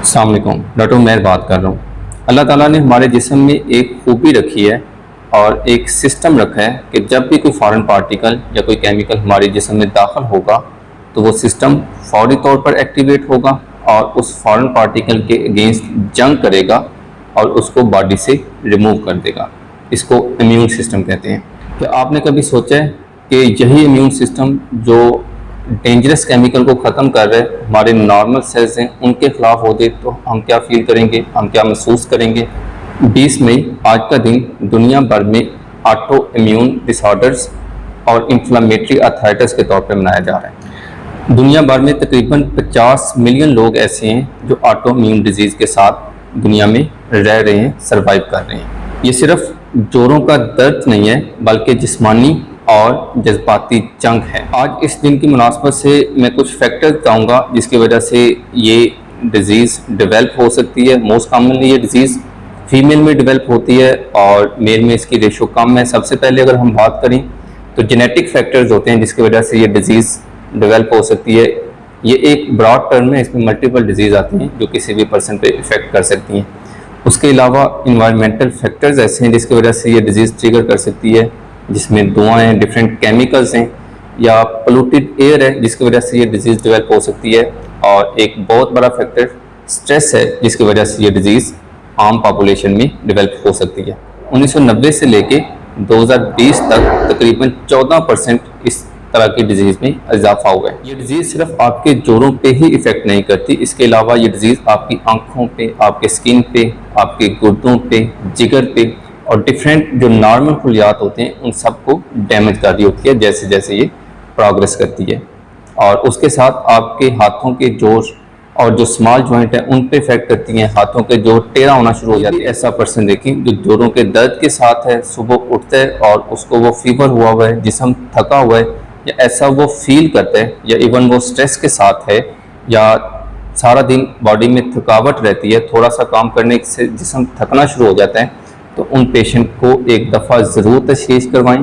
अस्सलाम वालेकुम। डॉक्टर उमैर बात कर रहा हूँ। अल्लाह ताला ने हमारे जिस्म में एक खूबी रखी है और एक सिस्टम रखा है कि जब भी कोई फॉरेन पार्टिकल या कोई केमिकल हमारे जिस्म में दाखिल होगा तो वो सिस्टम फौरी तौर पर एक्टिवेट होगा और उस फॉरेन पार्टिकल के अगेंस्ट जंग करेगा और उसको बॉडी से रिमूव कर देगा। इसको इम्यून सिस्टम कहते हैं। क्या आपने कभी सोचा है कि यही इम्यून सिस्टम जो डेंजरस केमिकल को ख़त्म कर रहे हमारे नॉर्मल सेल्स हैं उनके ख़िलाफ़ होते तो हम क्या फील करेंगे, हम क्या महसूस करेंगे। 20 मई आज का दिन दुनिया भर में ऑटो इम्यून डिसऑर्डर्स और इन्फ्लामेटरी आर्थराइटिस के तौर पर मनाया जा रहा है। दुनिया भर में तकरीबन 50 मिलियन लोग ऐसे हैं जो ऑटो इम्यून डिजीज़ के साथ दुनिया में रह रहे हैं, सर्वाइव कर रहे हैं। ये सिर्फ जोड़ों का दर्द नहीं है बल्कि जिस्मानी और जज्बाती जंग है। आज इस दिन की मुनासबत से मैं कुछ फैक्टर बताऊंगा जिसकी वजह से ये डिज़ीज़ डेवलप हो सकती है। मोस्ट कॉमनली ये डिज़ीज़ फीमेल में डेवलप होती है और मेल में इसकी रेशो कम है। सबसे पहले अगर हम बात करें तो जेनेटिक फैक्टर्स होते हैं जिसकी वजह से ये डिज़ीज़ डेवलप हो सकती है। ये एक ब्रॉड टर्म है, इसमें मल्टीपल डिजीज़ आती हैं जो किसी भी पर्सन पे इफ़ेक्ट कर सकती हैं। उसके अलावा इन्वायरमेंटल फैक्टर्स ऐसे हैं जिसकी वजह से ये डिज़ीज़ ट्रिगर कर सकती है, जिसमें धुआं हैं, डिफरेंट केमिकल्स हैं या पोल्यूटेड एयर है जिसकी वजह से ये डिज़ीज़ डेवलप हो सकती है। और एक बहुत बड़ा फैक्टर स्ट्रेस है जिसकी वजह से ये डिज़ीज़ आम पॉपुलेशन में डेवलप हो सकती है। 1990 से लेके 2020 तक तकरीबन 14% इस तरह की डिजीज़ में इजाफा हुआ है। ये डिज़ीज़ सिर्फ आपके जोड़ों पे ही इफ़ेक्ट नहीं करती, इसके अलावा ये डिज़ीज़ आपकी आँखों पे, आपके स्किन पे, आपके गुर्दों पे, जिगर पे और डिफरेंट जो नॉर्मल खुलियात होते हैं उन सबको डैमेज कर रही होती है जैसे जैसे ये प्रोग्रेस करती है। और उसके साथ आपके हाथों के जोड़ और जो स्मॉल जॉइंट है उन पे इफेक्ट करती हैं, हाथों के जोड़ टेढ़ा होना शुरू हो जाता है। ऐसा पर्सन देखें जो जोड़ों के दर्द के साथ है, सुबह उठता है और उसको वो फीवर हुआ है, जिस्म थका हुआ है या ऐसा वो फील करता है, या इवन वो स्ट्रेस के साथ है या सारा दिन बॉडी में थकावट रहती है, थोड़ा सा काम करने से जिस्म थकना शुरू हो जाता है, तो उन पेशेंट को एक दफ़ा ज़रूर तशख़ीस करवाएं।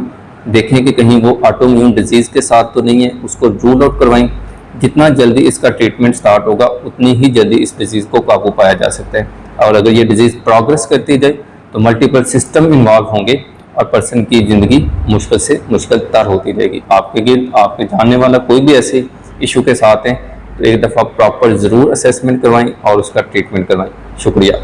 देखें कि कहीं वो ऑटो इम्यून डिजीज़ के साथ तो नहीं है, उसको रूल आउट करवाएं। जितना जल्दी इसका ट्रीटमेंट स्टार्ट होगा उतनी ही जल्दी इस डिज़ीज़ को काबू पाया जा सकता है। और अगर ये डिज़ीज़ प्रोग्रेस करती जाए तो मल्टीपल सिस्टम इन्वॉल्व होंगे और पर्सन की ज़िंदगी मुश्किल से मुश्किल तर होती रहेगी। आपके गिर्द आपके जानने वाला कोई भी ऐसे इशू के साथ है तो एक दफ़ा प्रॉपर ज़रूर असेसमेंट करवाएं और उसका ट्रीटमेंट करवाएं। शुक्रिया।